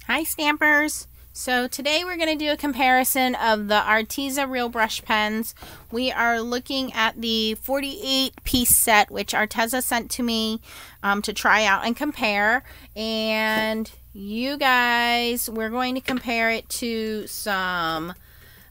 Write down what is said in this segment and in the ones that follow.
Hi Stampers! So today we're going to do a comparison of the Arteza Real Brush Pens. We are looking at the 48 piece set which Arteza sent to me to try out and compare. And you guys, we're going to compare it to some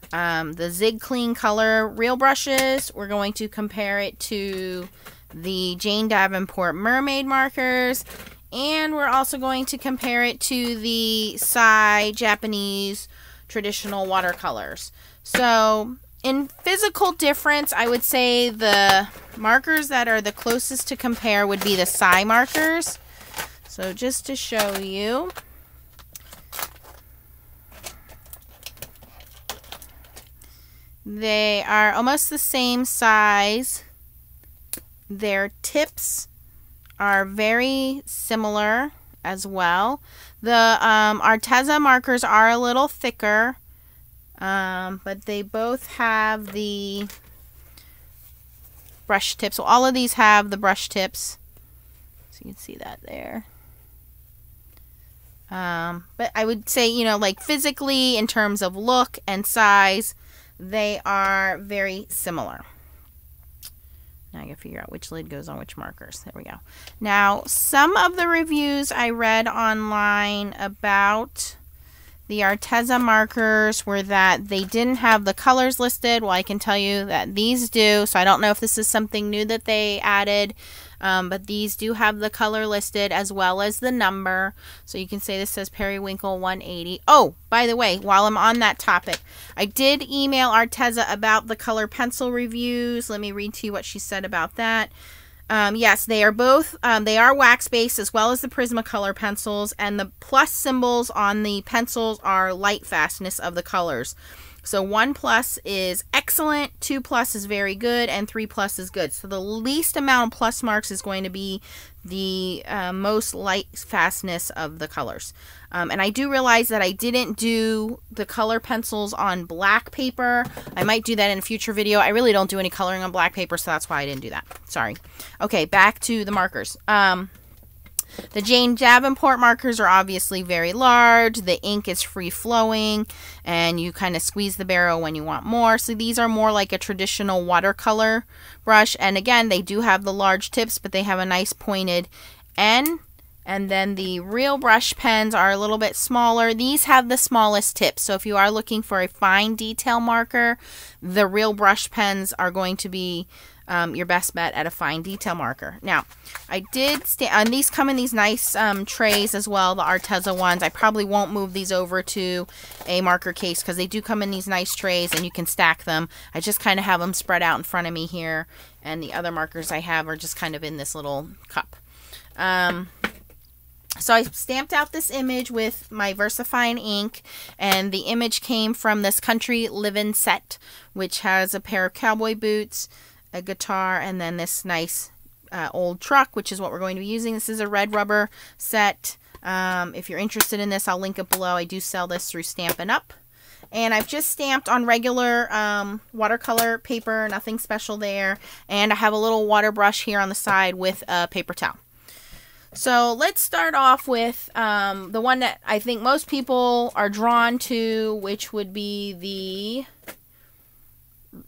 the Zig Clean Color Real Brushes. We're going to compare it to the Jane Davenport Mermaid Markers. And we're also going to compare it to the Sai Japanese traditional watercolors. So in physical difference, I would say the markers that are the closest to compare would be the Sai markers. So just to show you, they are almost the same size. Their tips are very similar as well. The Arteza markers are a little thicker, but they both have the brush tips. So all of these have the brush tips. So you can see that there. But I would say, you know, like physically in terms of look and size, they are very similar. Now I gotta figure out which lid goes on which markers. There we go. Now, some of the reviews I read online about the Arteza markers were that they didn't have the colors listed. Well, I can tell you that these do. So I don't know if this is something new that they added. But these do have the color listed as well as the number. So you can say this says Periwinkle 180. Oh, by the way, while I'm on that topic, I did email Arteza about the color pencil reviews. Let me read to you what she said about that. Yes, they are both, they are wax-based as well as the Prismacolor pencils, and the plus symbols on the pencils are light fastness of the colors. So 1+ is excellent, 2+ is very good, and 3+ is good. So the least amount of plus marks is going to be the most light fastness of the colors. And I do realize that I didn't do the color pencils on black paper. I might do that in a future video. I really don't do any coloring on black paper, so that's why I didn't do that. Sorry. Okay, back to the markers. The Jane Davenport markers are obviously very large. The ink is free-flowing, and you kind of squeeze the barrel when you want more. So these are more like a traditional watercolor brush. And again, they do have the large tips, but they have a nice pointed end. And then the Real Brush pens are a little bit smaller. These have the smallest tips. So if you are looking for a fine detail marker, the Real Brush pens are going to be your best bet at a fine detail marker. Now, I did and these come in these nice trays as well, the Arteza ones. I probably won't move these over to a marker case because they do come in these nice trays and you can stack them. I just kind of have them spread out in front of me here, and the other markers I have are just kind of in this little cup. So I stamped out this image with my VersaFine ink, and the image came from this Country Livin' set, which has a pair of cowboy boots, a guitar, and then this nice old truck, which is what we're going to be using. This is a red rubber set. If you're interested in this, I'll link it below. I do sell this through Stampin' Up. And I've just stamped on regular watercolor paper, nothing special there. And I have a little water brush here on the side with a paper towel. So let's start off with the one that I think most people are drawn to, which would be the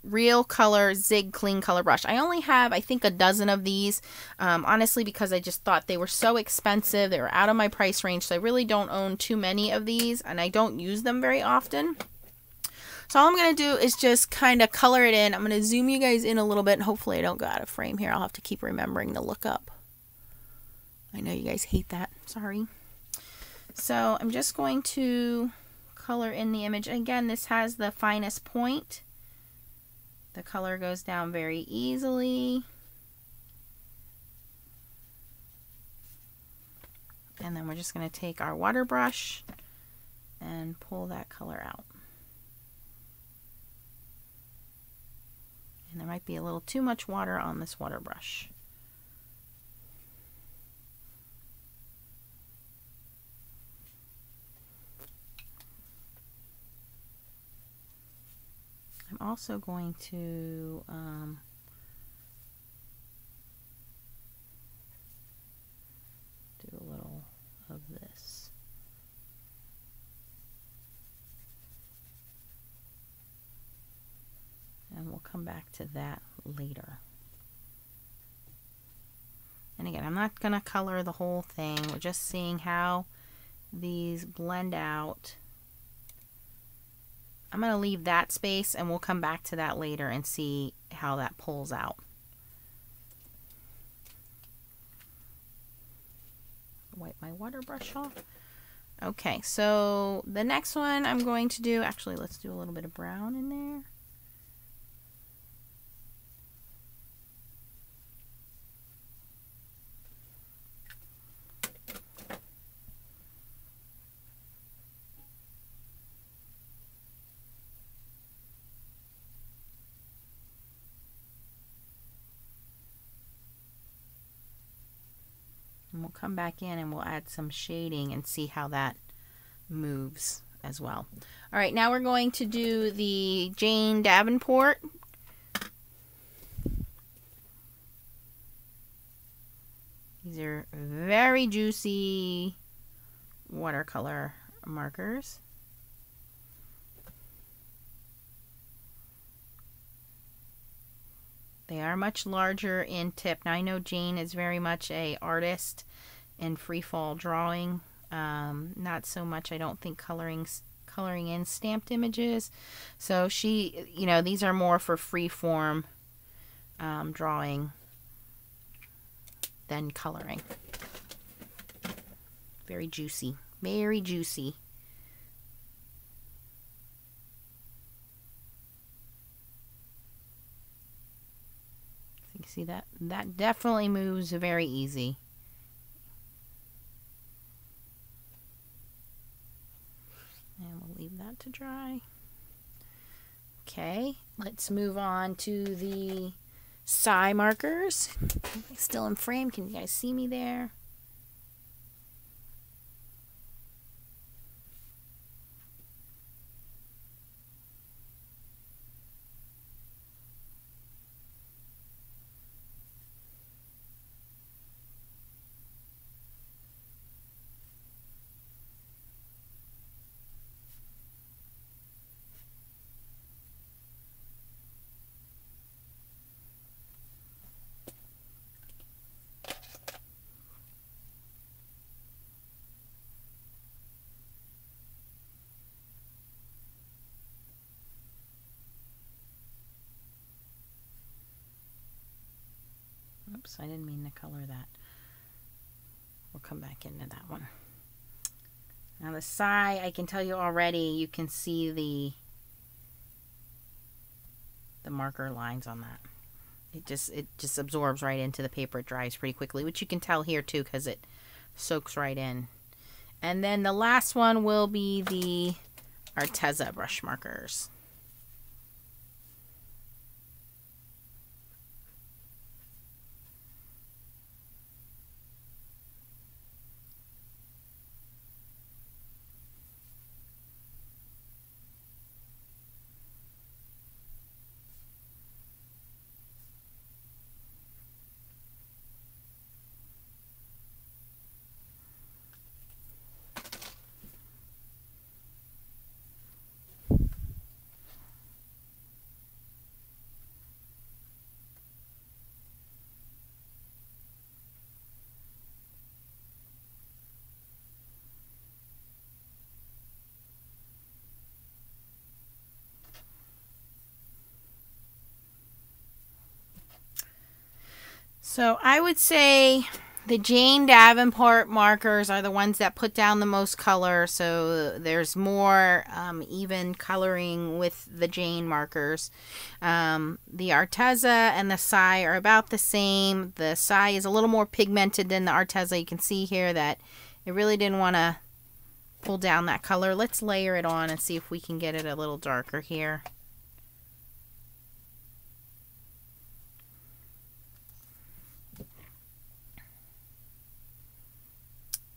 Real Color Zig Clean Color Brush. I only have, I think, a dozen of these, honestly, because I just thought they were so expensive. They were out of my price range, so I really don't own too many of these, and I don't use them very often. So all I'm going to do is just kind of color it in. I'm going to zoom you guys in a little bit, and hopefully I don't go out of frame here. I'll have to keep remembering to look up. I know you guys hate that. Sorry. So I'm just going to color in the image. Again, this has the finest point. The color goes down very easily. And then we're just going to take our water brush and pull that color out. And there might be a little too much water on this water brush. I'm also going to do a little of this. come back to that later. And again, I'm not going to color the whole thing. We're just seeing how these blend out. I'm going to leave that space and we'll come back to that later and see how that pulls out. Wipe my water brush off. Okay, so the next one I'm going to do, actually let's do a little bit of brown in there. And we'll come back in and we'll add some shading and see how that moves as well. All right, now we're going to do the Jane Davenport. These are very juicy watercolor markers. They are much larger in tip. Now I know Jane is very much an artist in free fall drawing. Not so much, I don't think, coloring in stamped images. So she, you know, these are more for free form drawing than coloring. Very juicy, very juicy. You see that? That definitely moves very easy. And we'll leave that to dry. Okay, let's move on to the Sai markers. Still in frame. Can you guys see me there? Oops, I didn't mean to color that. We'll come back into that one. Now the Sai, I can tell you already, you can see the marker lines on that. It just absorbs right into the paper. It dries pretty quickly, which you can tell here too because it soaks right in. And then the last one will be the Arteza brush markers. So I would say the Jane Davenport markers are the ones that put down the most color. So there's more even coloring with the Jane markers. The Arteza and the Sai are about the same. The Sai is a little more pigmented than the Arteza. You can see here that it really didn't want to pull down that color. Let's layer it on and see if we can get it a little darker here.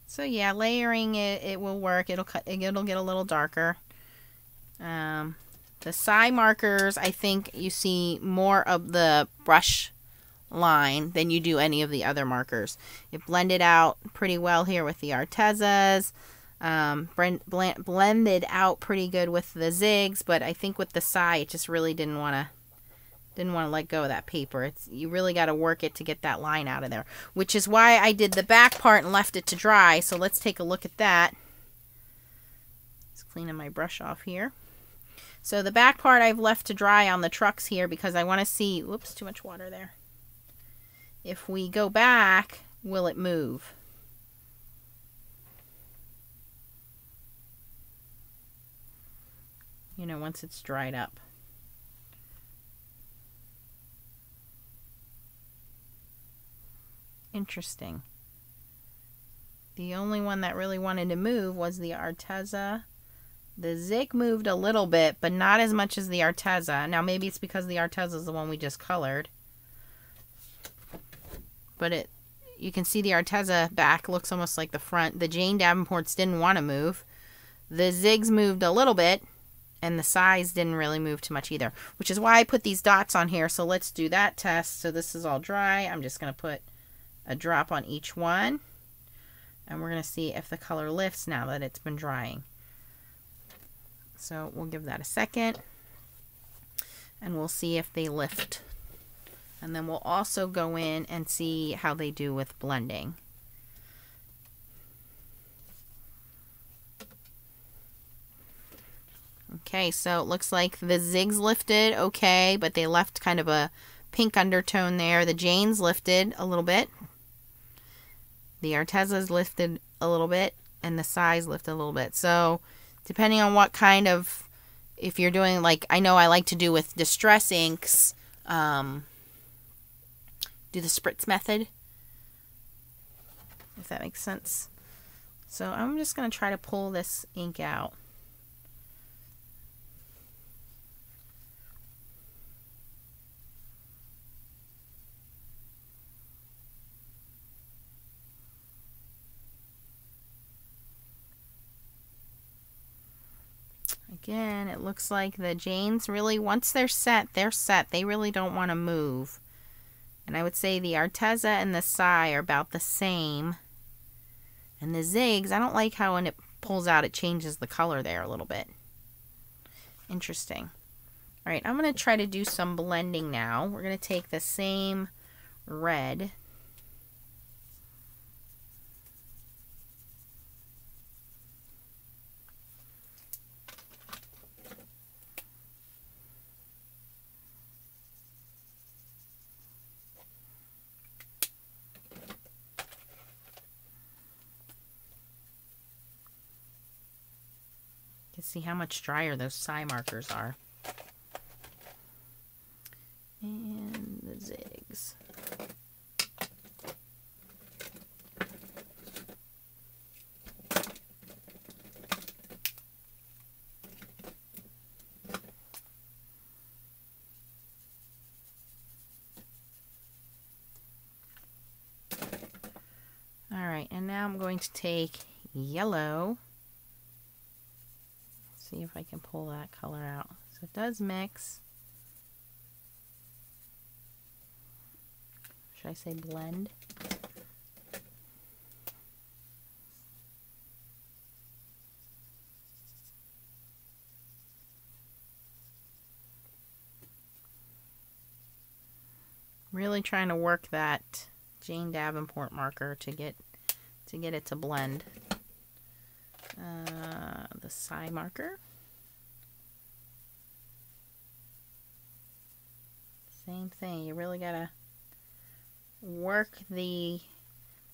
So yeah, layering it will work. It'll get a little darker. The Sai markers, I think you see more of the brush line than you do any of the other markers. It blended out pretty well here with the Artezas. Blended out pretty good with the Zigs, but I think with the Sai, it just really didn't want to Didn't want to let go of that paper. You really got to work it to get that line out of there, which is why I did the back part and left it to dry. So let's take a look at that. Just cleaning my brush off here. So the back part I've left to dry on the trucks here because I want to see, whoops, too much water there. If we go back, will it move? You know, once it's dried up. Interesting. The only one that really wanted to move was the Arteza. The Zig moved a little bit, but not as much as the Arteza. Now maybe it's because the Arteza is the one we just colored. But you can see the Arteza back looks almost like the front. The Jane Davenports didn't want to move. The Zigs moved a little bit, and the Sais didn't really move too much either, which is why I put these dots on here. So let's do that test. So this is all dry. I'm just going to put a drop on each one, and we're going to see if the color lifts now that it's been drying. So we'll give that a second, and we'll see if they lift. And then we'll also go in and see how they do with blending. Okay, so it looks like the Zigs lifted okay, but they left kind of a pink undertone there. The Janes lifted a little bit. The Artezas lifted a little bit, and the Sais lifted a little bit. So depending on what kind of, if you're doing, like I know I like to do with distress inks, do the spritz method, if that makes sense. So I'm just going to try to pull this ink out. Again, it looks like the Janes really, once they're set, they're set. They really don't want to move. And I would say the Arteza and the Sai are about the same. And the Zigs, I don't like how when it pulls out, it changes the color there a little bit. Interesting. All right, I'm going to try to do some blending now. We're going to take the same red. See how much drier those Sai markers are. And the Zigs. All right, and now I'm going to take yellow. See if I can pull that color out. So it does mix. Should I say blend? Really trying to work that Jane Davenport marker to get it to blend. The Sai marker. Same thing. You really gotta work the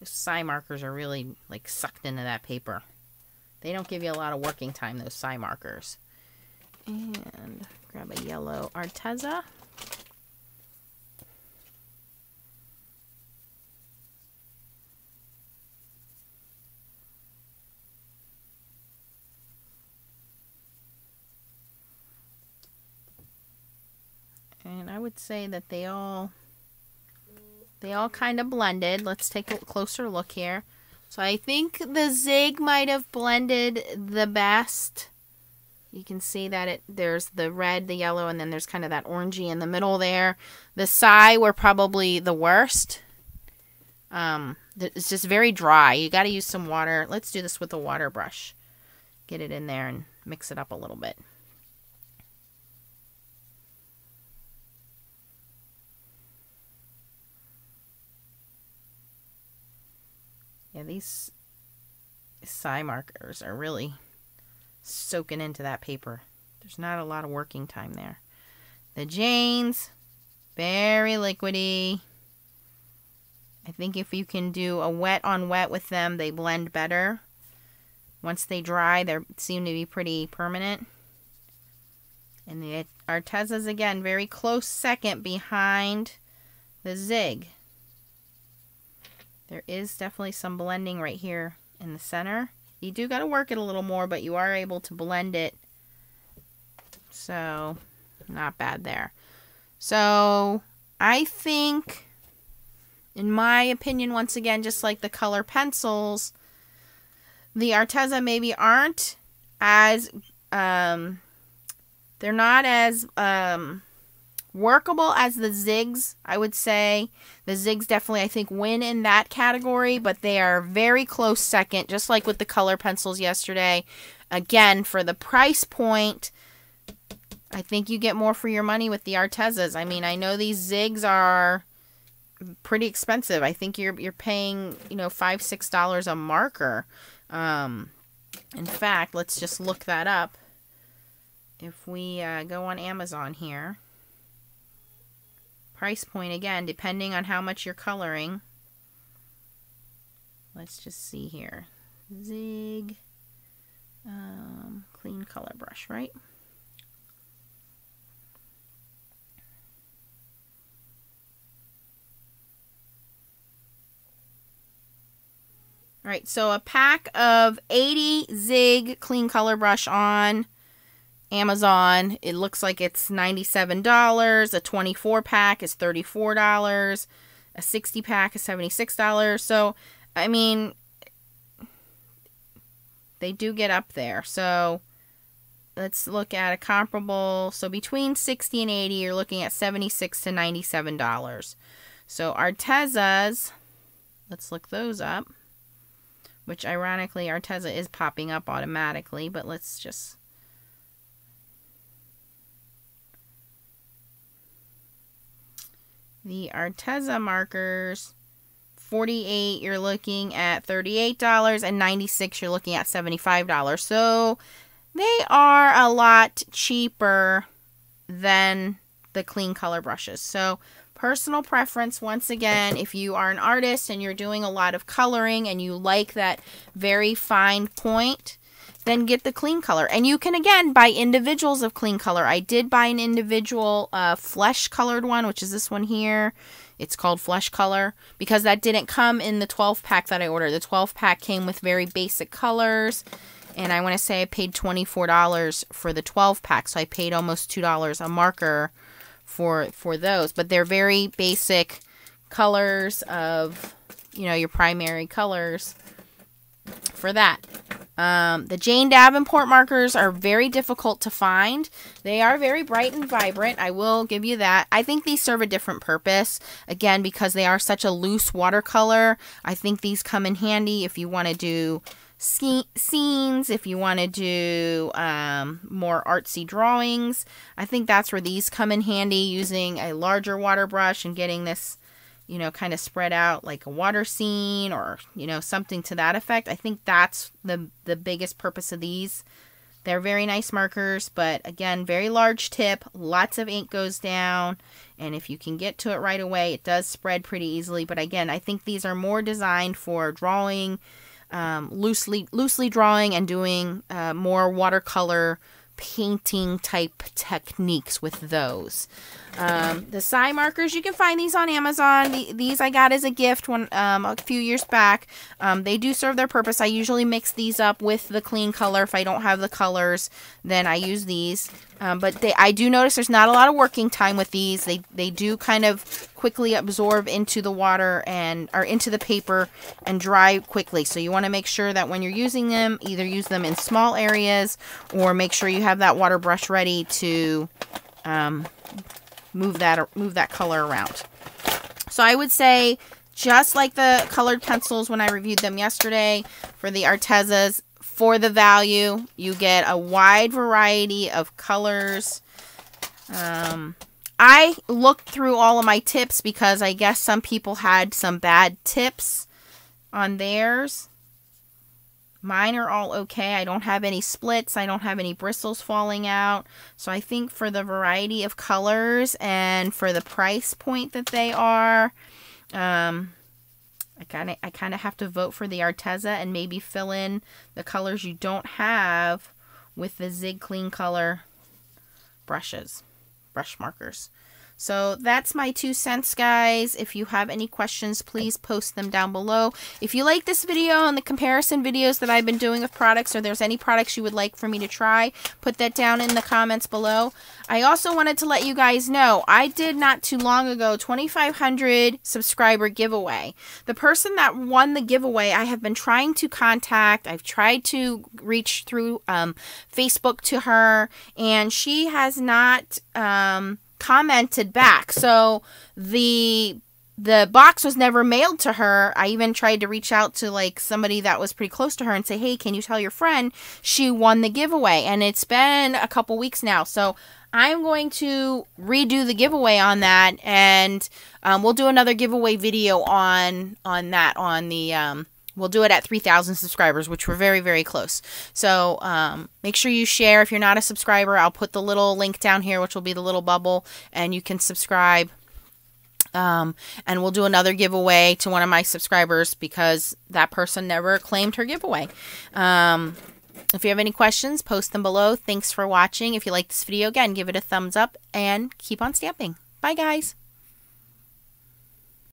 Sai markers are really like sucked into that paper. They don't give you a lot of working time, those Sai markers. And grab a yellow Arteza. And I would say that they all kind of blended. Let's take a closer look here. So I think the Zig might have blended the best. You can see that there's the red, the yellow, and then there's kind of that orangey in the middle there. The Sai were probably the worst. It's just very dry. You got to use some water. Let's do this with a water brush. Get it in there and mix it up a little bit. Yeah, these Sai markers are really soaking into that paper. There's not a lot of working time there. The Janes, very liquidy. I think if you can do a wet on wet with them, they blend better. Once they dry, they seem to be pretty permanent. And the Artezas, again, very close second behind the Zig. There is definitely some blending right here in the center. You do got to work it a little more, but you are able to blend it. So, not bad there. So, I think, in my opinion, once again, just like the color pencils, the Arteza maybe aren't as, they're not as workable as the Zigs, I would say. The Zigs definitely, I think, win in that category, but they are very close second, just like with the color pencils yesterday. Again, for the price point, I think you get more for your money with the Artezas. I mean, I know these Zigs are pretty expensive. I think you're paying, you know, $5, $6 a marker. In fact, let's just look that up. If we go on Amazon here, price point again, depending on how much you're coloring. Let's just see here. Zig, clean color brush, right? All right, so a pack of 80 Zig clean color brush on Amazon, it looks like it's $97. A 24 pack is $34. A 60 pack is $76. So, I mean, they do get up there. So, let's look at a comparable. So, between 60 and 80, you're looking at $76 to $97. So, Artezas, let's look those up. Which, ironically, Arteza is popping up automatically. But let's just... The Arteza markers, 48 you're looking at $38, and 96 you're looking at $75. So they are a lot cheaper than the clean color brushes. So personal preference, once again, if you are an artist and you're doing a lot of coloring and you like that very fine point, then get the clean color. And you can, again, buy individuals of clean color. I did buy an individual flesh colored one, which is this one here. It's called Flesh Color, because that didn't come in the 12 pack that I ordered. The 12 pack came with very basic colors, and I want to say I paid $24 for the 12 pack, so I paid almost $2 a marker for those. But they're very basic colors of, you know, your primary colors for that. The Jane Davenport markers are very difficult to find. They are very bright and vibrant. I will give you that. I think these serve a different purpose. Again, because they are such a loose watercolor, I think these come in handy if you want to do scenes, if you want to do more artsy drawings. I think that's where these come in handy, using a larger water brush and getting this, you know, kind of spread out like a water scene, or, you know, something to that effect. I think that's the biggest purpose of these. They're very nice markers, but again, very large tip, lots of ink goes down, and if you can get to it right away, it does spread pretty easily. But again, I think these are more designed for drawing, loosely drawing, and doing more watercolor painting type techniques with those. The Sai markers, you can find these on Amazon. These I got as a gift when a few years back. They do serve their purpose. I usually mix these up with the clean color. If I don't have the colors, then I use these. But I do notice there's not a lot of working time with these. They do kind of quickly absorb into the water or into the paper and dry quickly. So you want to make sure that when you're using them, either use them in small areas or make sure you have that water brush ready to move that color around. So I would say, just like the colored pencils when I reviewed them yesterday, for the Artezas, for the value, you get a wide variety of colors. I looked through all of my tips because I guess some people had some bad tips on theirs. Mine are all okay. I don't have any splits. I don't have any bristles falling out. So I think for the variety of colors and for the price point that they are, I kind of have to vote for the Arteza and maybe fill in the colors you don't have with the Zig Clean Color brush markers. So that's my 2 cents, guys. If you have any questions, please post them down below. If you like this video and the comparison videos that I've been doing of products, or there's any products you would like for me to try, put that down in the comments below. I also wanted to let you guys know, I did not too long ago 2,500 subscriber giveaway. The person that won the giveaway, I have been trying to contact. I've tried to reach through Facebook to her, and she has not commented back. So the box was never mailed to her. I even tried to reach out to like somebody that was pretty close to her and say, hey, can you tell your friend she won the giveaway? And it's been a couple weeks now. So I'm going to redo the giveaway on that, and we'll do another giveaway video on that, on the we'll do it at 3,000 subscribers, which we're very, very close. So make sure you share. If you're not a subscriber, I'll put the little link down here, which will be the little bubble, and you can subscribe. And we'll do another giveaway to one of my subscribers because that person never claimed her giveaway. If you have any questions, post them below. Thanks for watching. If you like this video, again, give it a thumbs up and keep on stamping. Bye, guys.